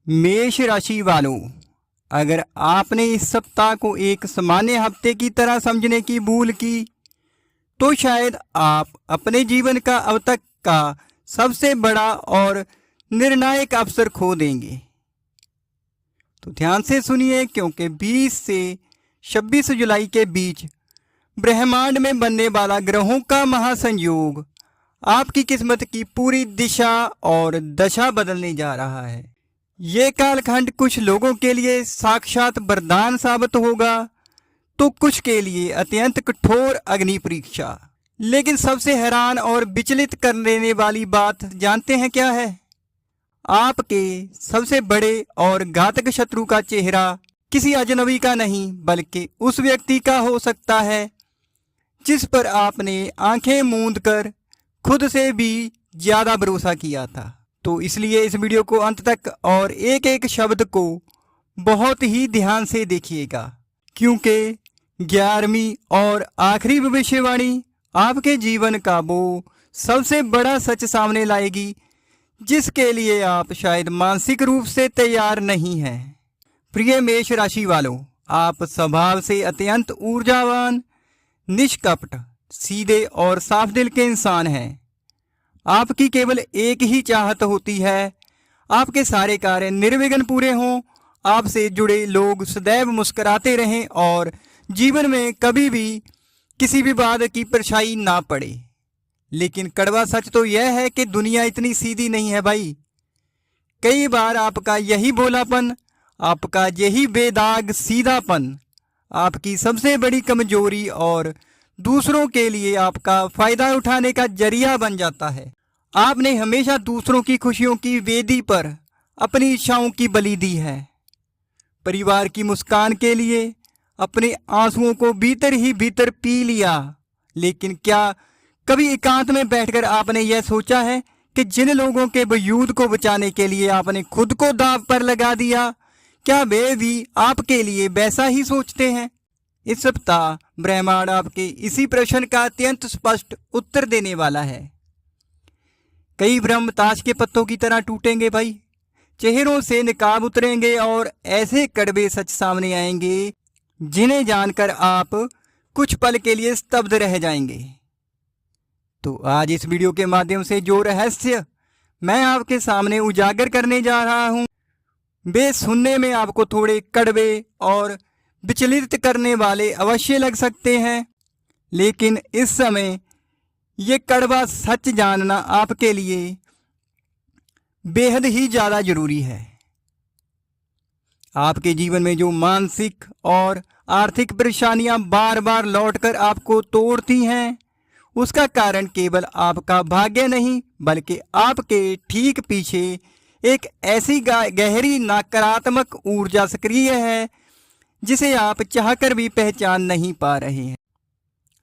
मेष राशि वालों, अगर आपने इस सप्ताह को एक सामान्य हफ्ते की तरह समझने की भूल की तो शायद आप अपने जीवन का अब तक का सबसे बड़ा और निर्णायक अवसर खो देंगे। तो ध्यान से सुनिए, क्योंकि 20 से 26 जुलाई के बीच ब्रह्मांड में बनने वाला ग्रहों का महासंयोग आपकी किस्मत की पूरी दिशा और दशा बदलने जा रहा है। ये कालखंड कुछ लोगों के लिए साक्षात वरदान साबित होगा तो कुछ के लिए अत्यंत कठोर अग्नि परीक्षा। लेकिन सबसे हैरान और विचलित कर देने वाली बात जानते हैं क्या है? आपके सबसे बड़े और घातक शत्रु का चेहरा किसी अजनबी का नहीं बल्कि उस व्यक्ति का हो सकता है जिस पर आपने आंखें मूंद कर खुद से भी ज्यादा भरोसा किया था। तो इसलिए इस वीडियो को अंत तक और एक एक शब्द को बहुत ही ध्यान से देखिएगा, क्योंकि 11वीं और आखिरी भविष्यवाणी आपके जीवन का वो सबसे बड़ा सच सामने लाएगी जिसके लिए आप शायद मानसिक रूप से तैयार नहीं हैं। प्रिय मेष राशि वालों, आप स्वभाव से अत्यंत ऊर्जावान, निष्कपट, सीधे और साफ दिल के इंसान हैं। आपकी केवल एक ही चाहत होती है, आपके सारे कार्य निर्विघ्न पूरे हों, आपसे जुड़े लोग सदैव मुस्कुराते रहें और जीवन में कभी भी किसी भी बात की परछाई ना पड़े। लेकिन कड़वा सच तो यह है कि दुनिया इतनी सीधी नहीं है भाई। कई बार आपका यही भोलापन, आपका यही बेदाग सीधापन आपकी सबसे बड़ी कमजोरी और दूसरों के लिए आपका फायदा उठाने का जरिया बन जाता है। आपने हमेशा दूसरों की खुशियों की वेदी पर अपनी इच्छाओं की बलि दी है। परिवार की मुस्कान के लिए अपने आंसुओं को भीतर ही भीतर पी लिया। लेकिन क्या कभी एकांत में बैठकर आपने यह सोचा है कि जिन लोगों के वजूद को बचाने के लिए आपने खुद को दांव पर लगा दिया, क्या वे भी आपके लिए वैसा ही सोचते हैं? इस सप्ताह ब्रह्मांड आपके इसी प्रश्न का अत्यंत स्पष्ट उत्तर देने वाला है। कई भ्रम ताश के पत्तों की तरह टूटेंगे भाई, चेहरों से निकाब उतरेंगे और ऐसे कड़वे सच सामने आएंगे जिन्हें जानकर आप कुछ पल के लिए स्तब्ध रह जाएंगे। तो आज इस वीडियो के माध्यम से जो रहस्य मैं आपके सामने उजागर करने जा रहा हूं, वे सुनने में आपको थोड़े कड़वे और विचलित करने वाले अवश्य लग सकते हैं, लेकिन इस समय ये कड़वा सच जानना आपके लिए बेहद ही ज़्यादा जरूरी है। आपके जीवन में जो मानसिक और आर्थिक परेशानियां बार बार लौटकर आपको तोड़ती हैं, उसका कारण केवल आपका भाग्य नहीं बल्कि आपके ठीक पीछे एक ऐसी गहरी नकारात्मक ऊर्जा सक्रिय है जिसे आप चाहकर भी पहचान नहीं पा रहे हैं।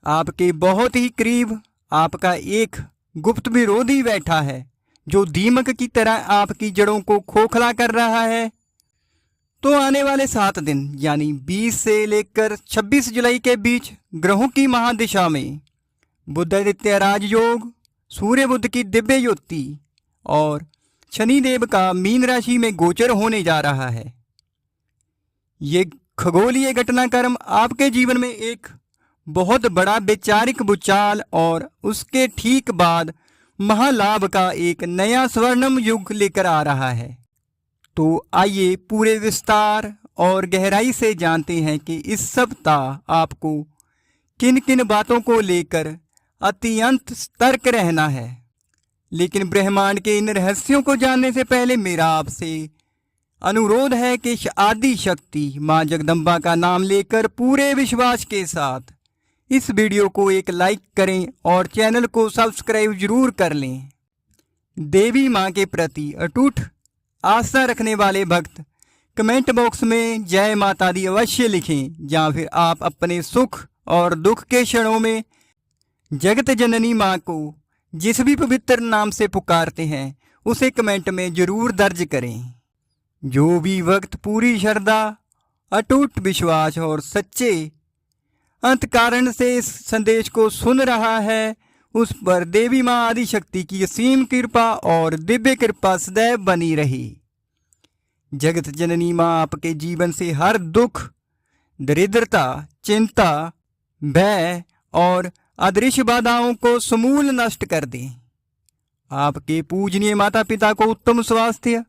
आपके बहुत ही करीब आपका एक गुप्त विरोधी बैठा है जो दीमक की तरह आपकी जड़ों को खोखला कर रहा है। तो आने वाले 7 दिन यानी 20 से लेकर 26 जुलाई के बीच ग्रहों की महादिशा में बुधादित्य राजयोग, सूर्य बुध की दिव्य युति और शनिदेव का मीन राशि में गोचर होने जा रहा है। ये खगोलीय घटनाक्रम आपके जीवन में एक बहुत बड़ा वैचारिक भूचाल और उसके ठीक बाद महालाभ का एक नया स्वर्णिम युग लेकर आ रहा है। तो आइए पूरे विस्तार और गहराई से जानते हैं कि इस सप्ताह आपको किन किन बातों को लेकर अत्यंत सतर्क रहना है। लेकिन ब्रह्मांड के इन रहस्यों को जानने से पहले मेरा आपसे अनुरोध है कि आदि शक्ति माँ जगदम्बा का नाम लेकर पूरे विश्वास के साथ इस वीडियो को एक लाइक करें और चैनल को सब्सक्राइब जरूर कर लें। देवी माँ के प्रति अटूट आस्था रखने वाले भक्त कमेंट बॉक्स में जय माता दी अवश्य लिखें, या फिर आप अपने सुख और दुख के क्षणों में जगत जननी माँ को जिस भी पवित्र नाम से पुकारते हैं उसे कमेंट में जरूर दर्ज करें। जो भी भक्त पूरी श्रद्धा, अटूट विश्वास और सच्चे अंतःकरण से इस संदेश को सुन रहा है, उस पर देवी माँ आदि शक्ति की असीम कृपा और दिव्य कृपा सदैव बनी रही। जगत जननी माँ आपके जीवन से हर दुख, दरिद्रता, चिंता, भय और अदृश्य बाधाओं को समूल नष्ट कर दें। आपके पूजनीय माता पिता को उत्तम स्वास्थ्य,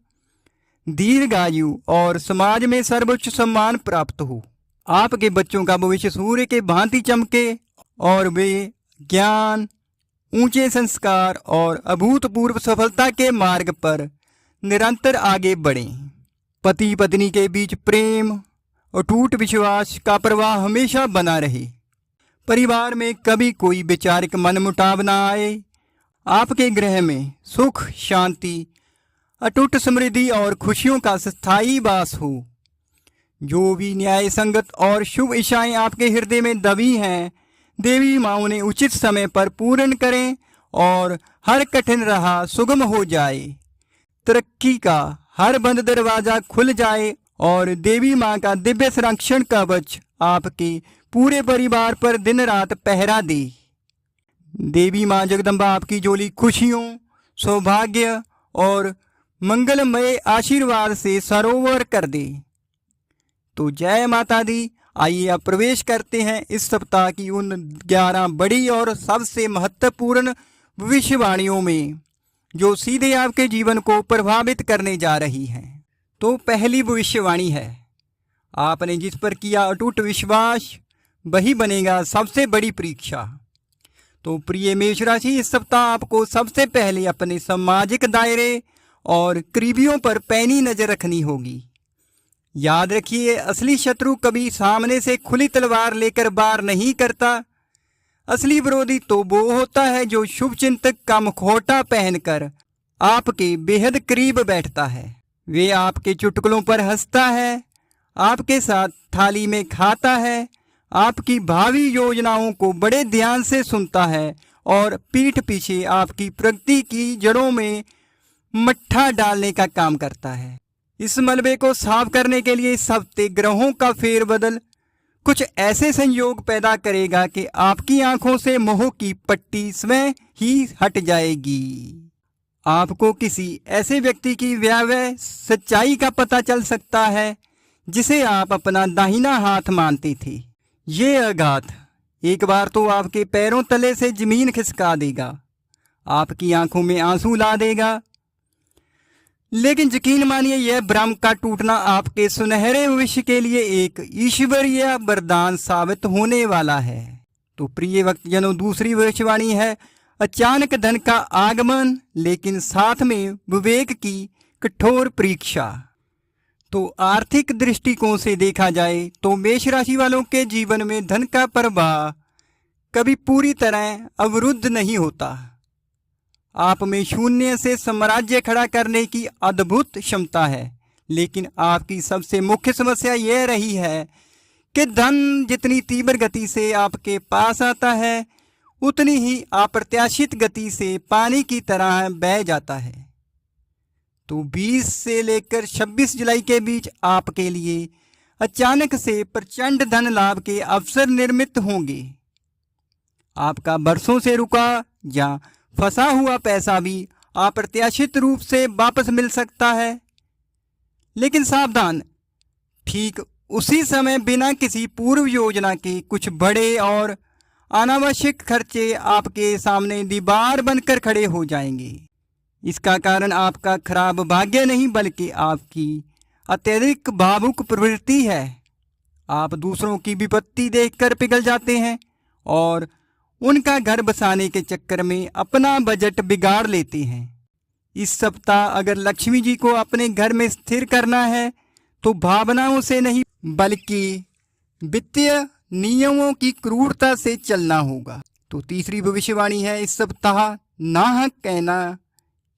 दीर्घायु और समाज में सर्वोच्च सम्मान प्राप्त हो। आपके बच्चों का भविष्य सूर्य के भांति चमके और वे ज्ञान, ऊंचे संस्कार और अभूतपूर्व सफलता के मार्ग पर निरंतर आगे बढ़ें। पति पत्नी के बीच प्रेम, अटूट विश्वास का प्रवाह हमेशा बना रहे। परिवार में कभी कोई वैचारिक मनमुटाव न आए। आपके गृह में सुख, शांति, अटूट समृद्धि और खुशियों का स्थायी वास हो। जो भी न्याय संगत और शुभ इच्छाएं आपके हृदय में दबी हैं, देवी माँ उन्हें उचित समय पर पूर्ण करें और हर कठिन राह सुगम हो जाए। तरक्की का हर बंद दरवाजा खुल जाए और देवी माँ का दिव्य संरक्षण कवच आपके पूरे परिवार पर दिन रात पहरा दे। देवी माँ जगदम्बा आपकी झोली खुशियों, सौभाग्य और मंगलमय आशीर्वाद से सरोवर कर दे। तो जय माता दी। आइए अब प्रवेश करते हैं इस सप्ताह की उन 11 बड़ी और सबसे महत्वपूर्ण भविष्यवाणियों में जो सीधे आपके जीवन को प्रभावित करने जा रही हैं। तो पहली भविष्यवाणी है, आपने जिस पर किया अटूट विश्वास वही बनेगा सबसे बड़ी परीक्षा। तो प्रिय मेष राशि, इस सप्ताह आपको सबसे पहले अपने सामाजिक दायरे और करीबियों पर पैनी नजर रखनी होगी। याद रखिए, असली शत्रु कभी सामने से खुली तलवार लेकर वार नहीं करता। असली विरोधी तो वो होता है जो शुभ चिंतक का मुखौटा पहनकर आपके बेहद करीब बैठता है। वे आपके चुटकुलों पर हंसता है, आपके साथ थाली में खाता है, आपकी भावी योजनाओं को बड़े ध्यान से सुनता है और पीठ पीछे आपकी प्रगति की जड़ों में मट्ठा डालने का काम करता है। इस मलबे को साफ करने के लिए इस हफ्ते ग्रहों का फेरबदल कुछ ऐसे संयोग पैदा करेगा कि आपकी आंखों से मोह की पट्टी स्वयं ही हट जाएगी। आपको किसी ऐसे व्यक्ति की व्यावहारिक सच्चाई का पता चल सकता है जिसे आप अपना दाहिना हाथ मानते थे। ये आघात एक बार तो आपके पैरों तले से जमीन खिसका देगा, आपकी आंखों में आंसू ला देगा। लेकिन यकीन मानिए, यह भ्रम का टूटना आपके सुनहरे भविष्य के लिए एक ईश्वरीय वरदान साबित होने वाला है। तो प्रिय भक्तजनों, दूसरी भविष्यवाणी है, अचानक धन का आगमन लेकिन साथ में विवेक की कठोर परीक्षा। तो आर्थिक दृष्टिकोण से देखा जाए तो मेष राशि वालों के जीवन में धन का प्रवाह कभी पूरी तरह अवरुद्ध नहीं होता। आप में शून्य से साम्राज्य खड़ा करने की अद्भुत क्षमता है, लेकिन आपकी सबसे मुख्य समस्या यह रही है कि धन जितनी तीव्र गति से आपके पास आता है, उतनी ही अप्रत्याशित गति से पानी की तरह बह जाता है। तो 20 से लेकर 26 जुलाई के बीच आपके लिए अचानक से प्रचंड धन लाभ के अवसर निर्मित होंगे। आपका बरसों से रुका या फंसा हुआ पैसा भी अप्रत्याशित रूप से वापस मिल सकता है। लेकिन सावधान, ठीक उसी समय बिना किसी पूर्व योजना के कुछ बड़े और अनावश्यक खर्चे आपके सामने दीवार बनकर खड़े हो जाएंगे। इसका कारण आपका खराब भाग्य नहीं, बल्कि आपकी अत्यधिक भावुक प्रवृत्ति है। आप दूसरों की विपत्ति देखकर पिघल जाते हैं और उनका घर बसाने के चक्कर में अपना बजट बिगाड़ लेते हैं। इस सप्ताह अगर लक्ष्मी जी को अपने घर में स्थिर करना है तो भावनाओं से नहीं, बल्कि वित्तीय नियमों की क्रूरता से चलना होगा। तो तीसरी भविष्यवाणी है, इस सप्ताह नाहक कहना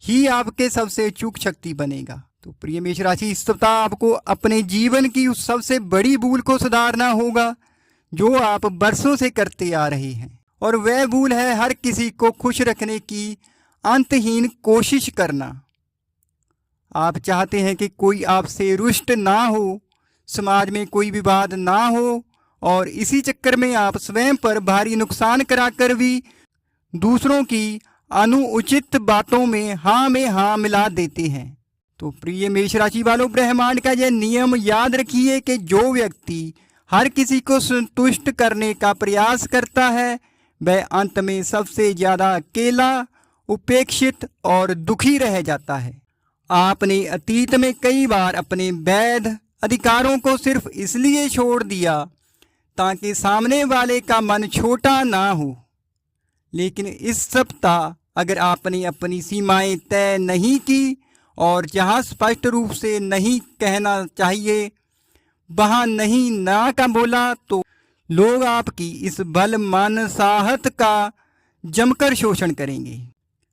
ही आपके सबसे चूक शक्ति बनेगा। तो प्रिय मेष राशि, इस सप्ताह आपको अपने जीवन की उस सबसे बड़ी भूल को सुधारना होगा जो आप बरसों से करते आ रहे हैं, और वह भूल है हर किसी को खुश रखने की अंतहीन कोशिश करना। आप चाहते हैं कि कोई आपसे रुष्ट ना हो, समाज में कोई विवाद ना हो, और इसी चक्कर में आप स्वयं पर भारी नुकसान कराकर भी दूसरों की अनुचित बातों में हाँ मिला देते हैं। तो प्रिय मेष राशि वालों, ब्रह्मांड का यह नियम याद रखिए कि जो व्यक्ति हर किसी को संतुष्ट करने का प्रयास करता है वह अंत में सबसे ज्यादा अकेला, उपेक्षित और दुखी रह जाता है। आपने अतीत में कई बार अपने वैध अधिकारों को सिर्फ इसलिए छोड़ दिया ताकि सामने वाले का मन छोटा ना हो, लेकिन इस सप्ताह अगर आपने अपनी सीमाएं तय नहीं की और जहां स्पष्ट रूप से नहीं कहना चाहिए वहां नहीं ना का बोला, तो लोग आपकी इस बल मान साहत का जमकर शोषण करेंगे।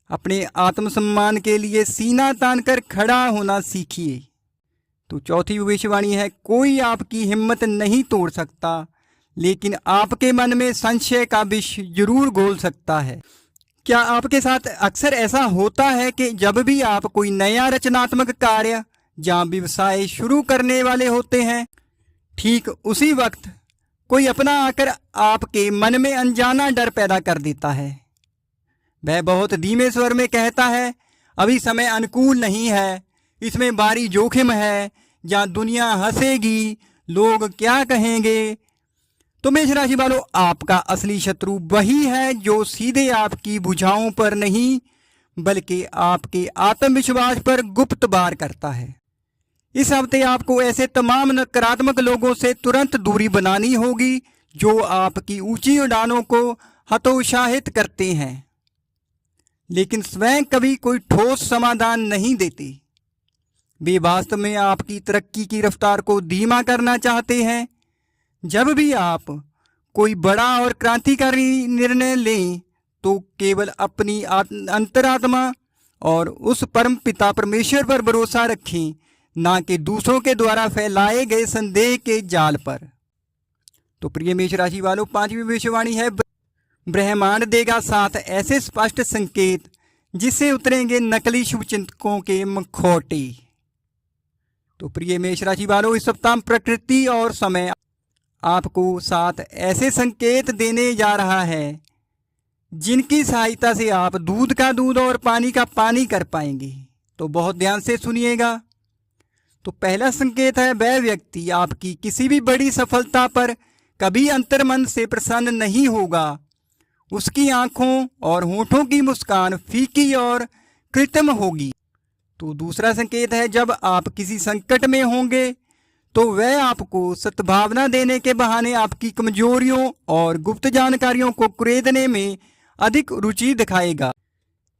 अपने आत्मसम्मान के लिए सीना तानकर खड़ा होना सीखिए। तो चौथी भविष्यवाणी है, कोई आपकी हिम्मत नहीं तोड़ सकता, लेकिन आपके मन में संशय का विष जरूर घोल सकता है। क्या आपके साथ अक्सर ऐसा होता है कि जब भी आप कोई नया रचनात्मक कार्य या व्यवसाय शुरू करने वाले होते हैं, ठीक उसी वक्त कोई अपना आकर आपके मन में अनजाना डर पैदा कर देता है। वह बहुत धीमे स्वर में कहता है, अभी समय अनुकूल नहीं है, इसमें भारी जोखिम है, या दुनिया हंसेगी, लोग क्या कहेंगे। तो मेष राशि वालों, आपका असली शत्रु वही है जो सीधे आपकी भुजाओं पर नहीं बल्कि आपके आत्मविश्वास पर गुप्त वार करता है। इस हफ्ते आपको ऐसे तमाम नकारात्मक लोगों से तुरंत दूरी बनानी होगी जो आपकी ऊंची उड़ानों को हतोत्साहित करते हैं, लेकिन स्वयं कभी कोई ठोस समाधान नहीं देते। वे वास्तव में आपकी तरक्की की रफ्तार को धीमा करना चाहते हैं। जब भी आप कोई बड़ा और क्रांतिकारी निर्णय लें तो केवल अपनी अंतरात्मा और उस परम पिता परमेश्वर पर भरोसा रखें, ना कि दूसरों के द्वारा फैलाए गए संदेह के जाल पर। तो प्रिय मेष राशि वालों, पांचवी भविष्यवाणी है, ब्रह्मांड देगा साथ ऐसे स्पष्ट संकेत जिससे उतरेंगे नकली शुभचिंतकों के मखौटे। तो प्रिय मेष राशि वालों, इस सप्ताह प्रकृति और समय आपको साथ ऐसे संकेत देने जा रहा है जिनकी सहायता से आप दूध का दूध और पानी का पानी कर पाएंगे। तो बहुत ध्यान से सुनिएगा। तो पहला संकेत है, वह व्यक्ति आपकी किसी भी बड़ी सफलता पर कभी अंतर्मन से प्रसन्न नहीं होगा। उसकी आंखों और होठों की मुस्कान फीकी और कृत्रिम होगी। तो दूसरा संकेत है, जब आप किसी संकट में होंगे तो वह आपको सद्भावना देने के बहाने आपकी कमजोरियों और गुप्त जानकारियों को कुरेदने में अधिक रुचि दिखाएगा।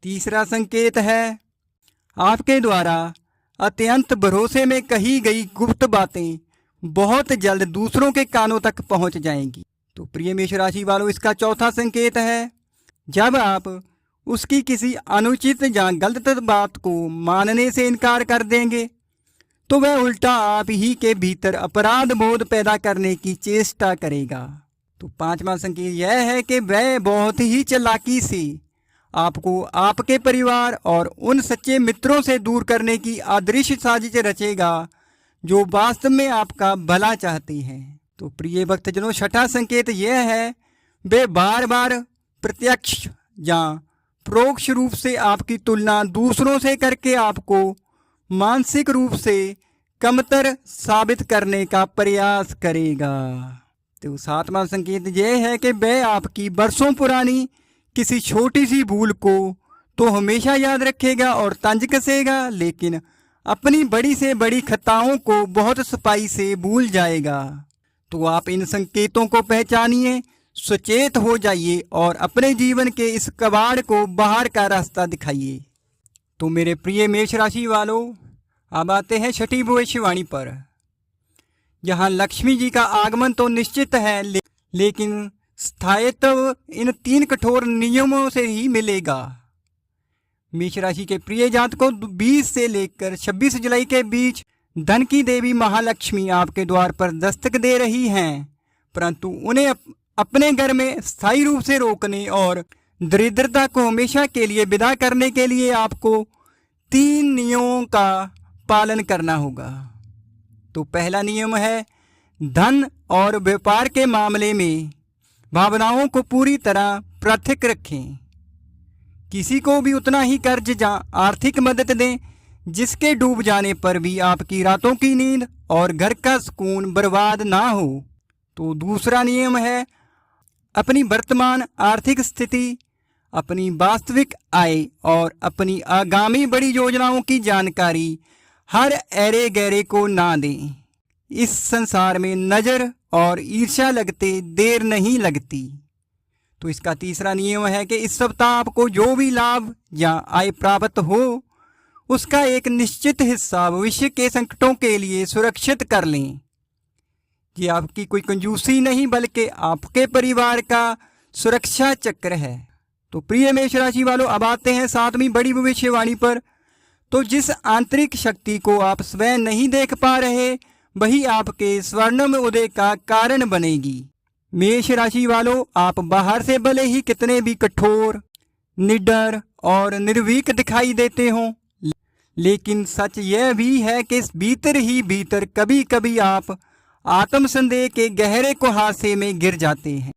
तीसरा संकेत है, आपके द्वारा अत्यंत भरोसे में कही गई गुप्त बातें बहुत जल्द दूसरों के कानों तक पहुंच जाएंगी। तो प्रिय मेष राशि वालों, इसका चौथा संकेत है, जब आप उसकी किसी अनुचित या गलत बात को मानने से इनकार कर देंगे तो वह उल्टा आप ही के भीतर अपराध बोध पैदा करने की चेष्टा करेगा। तो पांचवा संकेत यह है कि वह बहुत ही चालाकी से आपको आपके परिवार और उन सच्चे मित्रों से दूर करने की अदृश्य साजिश रचेगा जो वास्तव में आपका भला चाहते हैं। तो प्रिय भक्तजनों, छठा संकेत यह है, वे बार बार प्रत्यक्ष या परोक्ष रूप से आपकी तुलना दूसरों से करके आपको मानसिक रूप से कमतर साबित करने का प्रयास करेगा। तो सातवां संकेत यह है कि वह आपकी बरसों पुरानी किसी छोटी सी भूल को तो हमेशा याद रखेगा और तंज कसेगा, लेकिन अपनी बड़ी से बड़ी खताओं को बहुत सफाई से भूल जाएगा। तो आप इन संकेतों को पहचानिए, सचेत हो जाइए और अपने जीवन के इस कबाड़ को बाहर का रास्ता दिखाइए। तो मेरे प्रिय मेष राशि वालों, अब आते हैं छठी भविष्यवाणी पर, जहां लक्ष्मी जी का आगमन तो निश्चित है, लेकिन स्थायित्व इन 3 कठोर नियमों से ही मिलेगा। मेष राशि के प्रिय जातकों, 20 से लेकर 26 जुलाई के बीच धन की देवी महालक्ष्मी आपके द्वार पर दस्तक दे रही हैं, परंतु उन्हें अपने घर में स्थायी रूप से रोकने और दरिद्रता को हमेशा के लिए विदा करने के लिए आपको 3 नियमों का पालन करना होगा। तो पहला नियम है, धन और व्यापार के मामले में भावनाओं को पूरी तरह पृथक रखें। किसी को भी उतना ही कर्ज या आर्थिक मदद दें जिसके डूब जाने पर भी आपकी रातों की नींद और घर का सुकून बर्बाद ना हो। तो दूसरा नियम है अपनी वर्तमान आर्थिक स्थिति, अपनी वास्तविक आय और अपनी आगामी बड़ी योजनाओं की जानकारी हर ऐरे गहरे को ना दें। इस संसार में नज़र और ईर्ष्या लगते देर नहीं लगती। तो इसका तीसरा नियम है कि इस सप्ताह आपको जो भी लाभ या आय प्राप्त हो उसका एक निश्चित हिस्सा भविष्य के संकटों के लिए सुरक्षित कर लें। ये आपकी कोई कंजूसी नहीं बल्कि आपके परिवार का सुरक्षा चक्र है। तो प्रिय मेष राशि वालों, अब आते हैं 7वीं बड़ी भविष्यवाणी पर। तो जिस आंतरिक शक्ति को आप स्वयं नहीं देख पा रहे वही आपके स्वर्णिम उदय का कारण बनेगी। मेष राशि वालों, आप बाहर से भले ही कितने भी कठोर, निडर और निर्भीक दिखाई देते हों, लेकिन सच यह भी है कि भीतर ही भीतर कभी कभी आप आत्मसंदेह के गहरे कुहासे में गिर जाते हैं।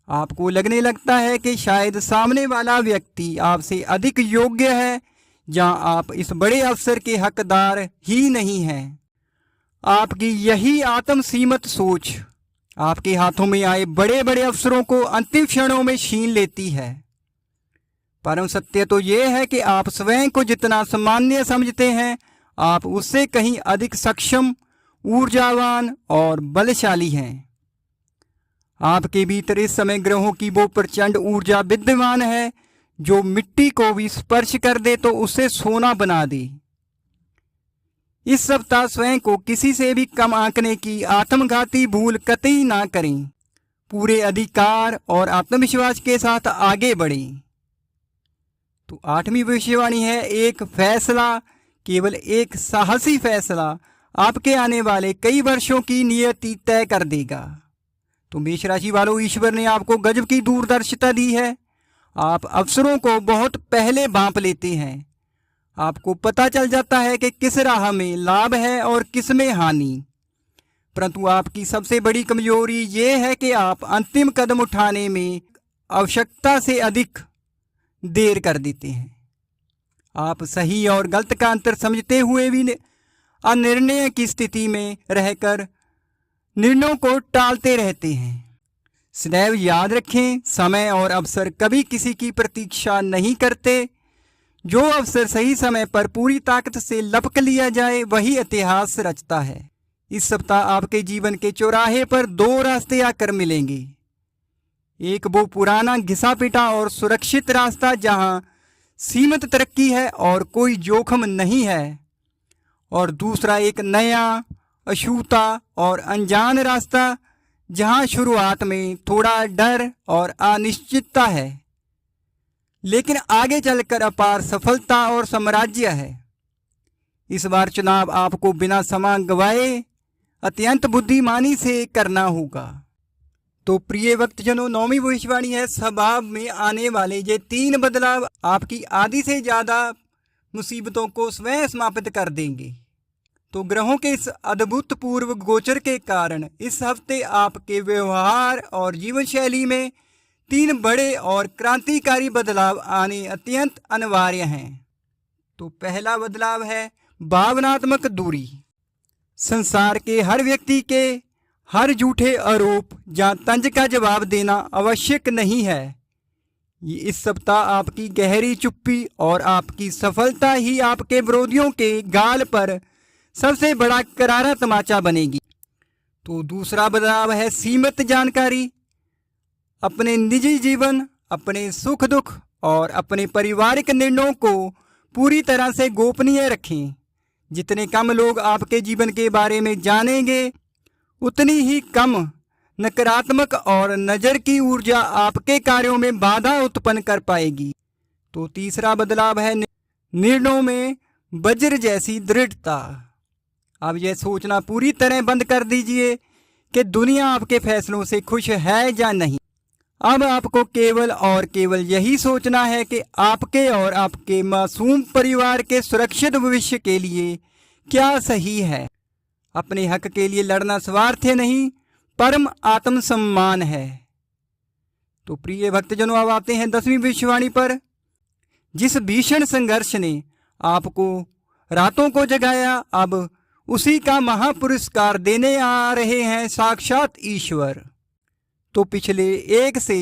आपको लगने लगता है कि शायद सामने वाला व्यक्ति आपसे अधिक योग्य है या आप इस बड़े अवसर के हकदार ही नहीं हैं। आपकी यही आत्मसीमित सोच आपके हाथों में आए बड़े बड़े अवसरों को अंतिम क्षणों में छीन लेती है। परम सत्य तो यह है कि आप स्वयं को जितना सामान्य समझते हैं आप उससे कहीं अधिक सक्षम, ऊर्जावान और बलशाली हैं। आपके भीतर इस समय ग्रहों की वो प्रचंड ऊर्जा विद्यमान है जो मिट्टी को भी स्पर्श कर दे तो उसे सोना बना दे। इस सप्ताह स्वयं को किसी से भी कम आंकने की आत्मघाती भूल कतई ना करें। पूरे अधिकार और आत्मविश्वास के साथ आगे बढ़ें। तो 8वीं भविष्यवाणी है एक फैसला, केवल एक साहसी फैसला आपके आने वाले कई वर्षों की नियति तय कर देगा। तो मेष राशि वालों, ईश्वर ने आपको गजब की दूरदर्शिता दी है। आप अवसरों को बहुत पहले भांप लेते हैं। आपको पता चल जाता है कि किस राह में लाभ है और किस में हानि। परंतु आपकी सबसे बड़ी कमजोरी ये है कि आप अंतिम कदम उठाने में आवश्यकता से अधिक देर कर देते हैं। आप सही और गलत का अंतर समझते हुए भी अनिर्णय की स्थिति में रहकर निर्णयों को टालते रहते हैं। सदैव याद रखें, समय और अवसर कभी किसी की प्रतीक्षा नहीं करते। जो अवसर सही समय पर पूरी ताकत से लपक लिया जाए वही इतिहास रचता है। इस सप्ताह आपके जीवन के चौराहे पर 2 रास्ते आकर मिलेंगे। एक वो पुराना घिसा पिटा और सुरक्षित रास्ता जहां सीमित तरक्की है और कोई जोखिम नहीं है, और दूसरा एक नया, अछूता और अनजान रास्ता जहां शुरुआत में थोड़ा डर और अनिश्चितता है, लेकिन आगे चलकर अपार सफलता और साम्राज्य है। इस बार चुनाव आपको बिना समय गवाए अत्यंत बुद्धिमानी से करना होगा। तो प्रिय भक्तजनों, 9वीं भविष्यवाणी है स्वभाव में आने वाले ये 3 बदलाव आपकी आधी से ज़्यादा मुसीबतों को स्वयं समाप्त कर देंगे। तो ग्रहों के इस अद्भुत पूर्व गोचर के कारण इस हफ्ते आपके व्यवहार और जीवन शैली में 3 बड़े और क्रांतिकारी बदलाव आने अत्यंत अनिवार्य हैं। तो पहला बदलाव है भावनात्मक दूरी। संसार के हर व्यक्ति के हर झूठे आरोप या तंज का जवाब देना आवश्यक नहीं है। ये इस सप्ताह आपकी गहरी चुप्पी और आपकी सफलता ही आपके विरोधियों के गाल पर सबसे बड़ा करारा तमाचा बनेगी। तो दूसरा बदलाव है सीमित जानकारी। अपने निजी जीवन, अपने सुख दुख और अपने पारिवारिक निर्णयों को पूरी तरह से गोपनीय रखें। जितने कम लोग आपके जीवन के बारे में जानेंगे उतनी ही कम नकारात्मक और नज़र की ऊर्जा आपके कार्यों में बाधा उत्पन्न कर पाएगी। तो तीसरा बदलाव है निर्णयों में वज्र जैसी दृढ़ता। अब यह सोचना पूरी तरह बंद कर दीजिए कि दुनिया आपके फैसलों से खुश है या नहीं। अब आपको केवल और केवल यही सोचना है कि आपके और आपके मासूम परिवार के सुरक्षित भविष्य के लिए क्या सही है। अपने हक के लिए लड़ना स्वार्थ नहीं, परम आत्मसम्मान है। तो प्रिय भक्तजनों, अब आते हैं 10वीं भविष्यवाणी पर। जिस भीषण संघर्ष ने आपको रातों को जगाया, अब उसी का महापुरस्कार देने आ रहे हैं साक्षात ईश्वर। तो पिछले 1 से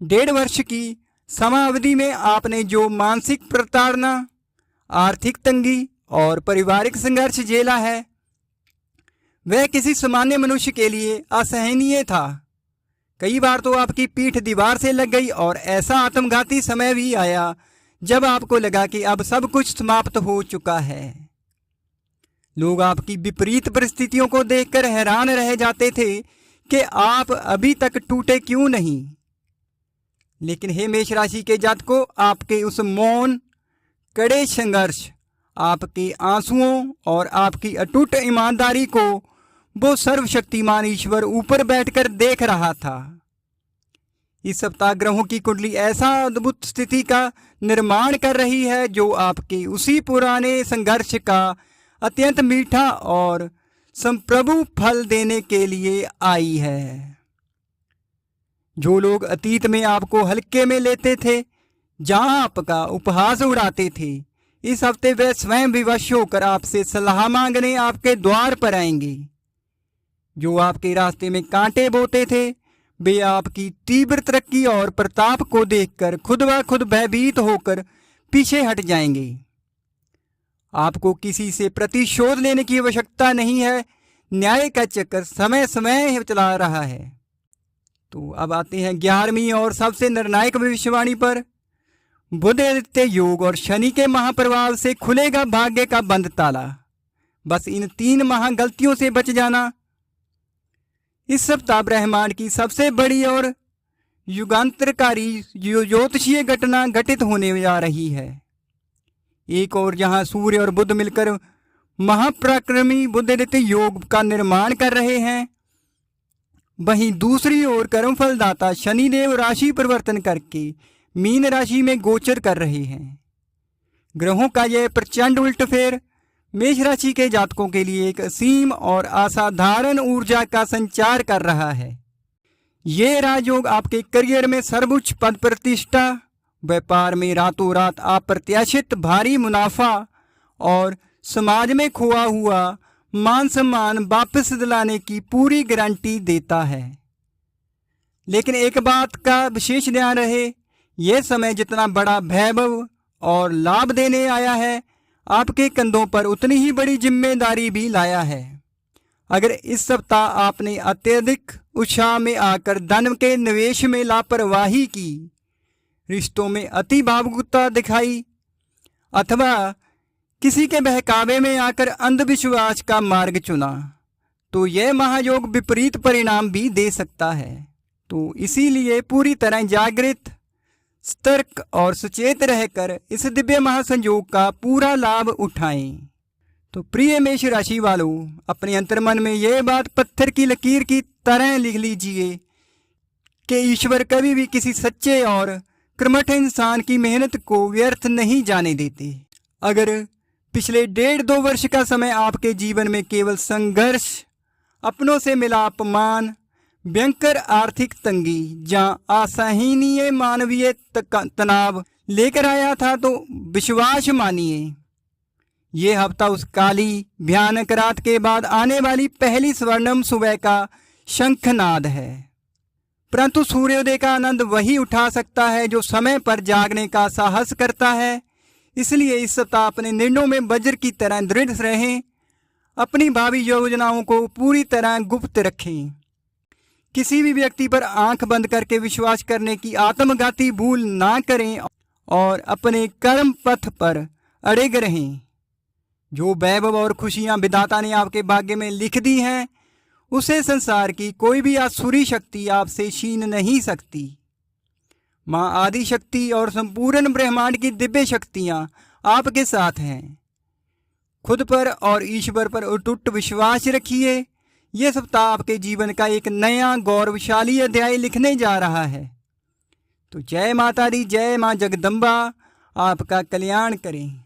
1.5 वर्ष की समावधि में आपने जो मानसिक प्रताड़ना, आर्थिक तंगी और पारिवारिक संघर्ष झेला है, वह किसी सामान्य मनुष्य के लिए असहनीय था। कई बार तो आपकी पीठ दीवार से लग गई और ऐसा आत्मघाती समय भी आया जब आपको लगा कि अब सब कुछ समाप्त हो चुका है। लोग आपकी विपरीत परिस्थितियों को देखकर हैरान रह जाते थे कि आप अभी तक टूटे क्यों नहीं। लेकिन हे मेष राशि के जातकों, आपके उस मौन, कड़े संघर्ष, आपके आंसुओं और आपकी अटूट ईमानदारी को वो सर्वशक्तिमान ईश्वर ऊपर बैठकर देख रहा था। इस सप्ताह ग्रहों की कुंडली ऐसा अद्भुत स्थिति का निर्माण कर रही है जो आपके उसी पुराने संघर्ष का अत्यंत मीठा और संप्रभु फल देने के लिए आई है। जो लोग अतीत में आपको हल्के में लेते थे, जहां आपका उपहास उड़ाते थे, इस हफ्ते वे स्वयं विवश होकर आपसे सलाह मांगने आपके द्वार पर आएंगे। जो आपके रास्ते में कांटे बोते थे, वे आपकी तीव्र तरक्की और प्रताप को देखकर खुद ब खुद भयभीत होकर पीछे हट जाएंगे। आपको किसी से प्रतिशोध लेने की आवश्यकता नहीं है। न्याय का चक्कर समय समय चला रहा है। तो अब आते हैं 11वीं और सबसे निर्णायक भविष्यवाणी पर। बुध आदित्य योग और शनि के महाप्रभाव से खुलेगा भाग्य का बंद ताला। बस इन 3 महागलतियों से बच जाना। इस सप्ताह ब्रह्मांड की सबसे बड़ी और युगांतरकारी ज्योतिषीय घटना घटित होने जा रही है। एक और जहां सूर्य और बुध मिलकर महापराक्रमी बुधादित्य योग का निर्माण कर रहे हैं, वहीं दूसरी ओर कर्मफलदाता शनिदेव राशि परिवर्तन करके मीन राशि में गोचर कर रहे हैं। ग्रहों का यह प्रचंड उल्टफेर मेष राशि के जातकों के लिए एक असीम और असाधारण ऊर्जा का संचार कर रहा है। ये राजयोग आपके करियर में सर्वोच्च पद प्रतिष्ठा, व्यापार में रातों रात अप्रत्याशित भारी मुनाफा और समाज में खोआ हुआ मान सम्मान वापस दिलाने की पूरी गारंटी देता है। लेकिन एक बात का विशेष ध्यान रहे, यह समय जितना बड़ा वैभव और लाभ देने आया है, आपके कंधों पर उतनी ही बड़ी जिम्मेदारी भी लाया है। अगर इस सप्ताह आपने अत्यधिक उत्साह में आकर धन के निवेश में लापरवाही की, रिश्तों में अति भावुकता दिखाई अथवा किसी के बहकावे में आकर अंधविश्वास का मार्ग चुना, तो यह महायोग विपरीत परिणाम भी दे सकता है। तो इसीलिए पूरी तरह जागृत, सतर्क और सचेत रहकर इस दिव्य महासंयोग का पूरा लाभ उठाएं। तो प्रिय मेष राशि वालों, अपने अंतर्मन में यह बात पत्थर की लकीर की तरह लिख लीजिए कि ईश्वर कभी भी किसी सच्चे और कर्मठ इंसान की मेहनत को व्यर्थ नहीं जाने देते। अगर पिछले 1.5-2 वर्ष का समय आपके जीवन में केवल संघर्ष, अपनों से मिला अपमान, भयंकर आर्थिक तंगी जहाँ असहनीय मानवीय तनाव लेकर आया था, तो विश्वास मानिए ये हफ्ता उस काली भयानक रात के बाद आने वाली पहली स्वर्णिम सुबह का शंखनाद है। परंतु सूर्योदय का आनंद वही उठा सकता है जो समय पर जागने का साहस करता है। इसलिए इस सप्ताह अपने निर्णयों में वज्र की तरह दृढ़ रहें। अपनी भावी योजनाओं को पूरी तरह गुप्त रखें। किसी भी व्यक्ति पर आंख बंद करके विश्वास करने की आत्मघाती भूल ना करें और अपने कर्म पथ पर अड़िग रहें। जो वैभव और खुशियां विधाता ने आपके भाग्य में लिख दी हैं, उसे संसार की कोई भी आसुरी शक्ति आपसे छीन नहीं सकती। मां आदि शक्ति और संपूर्ण ब्रह्मांड की दिव्य शक्तियां आपके साथ हैं। खुद पर और ईश्वर पर अटूट विश्वास रखिए। यह सप्ताह आपके जीवन का एक नया गौरवशाली अध्याय लिखने जा रहा है। तो जय माता दी, जय मां जगदम्बा आपका कल्याण करें।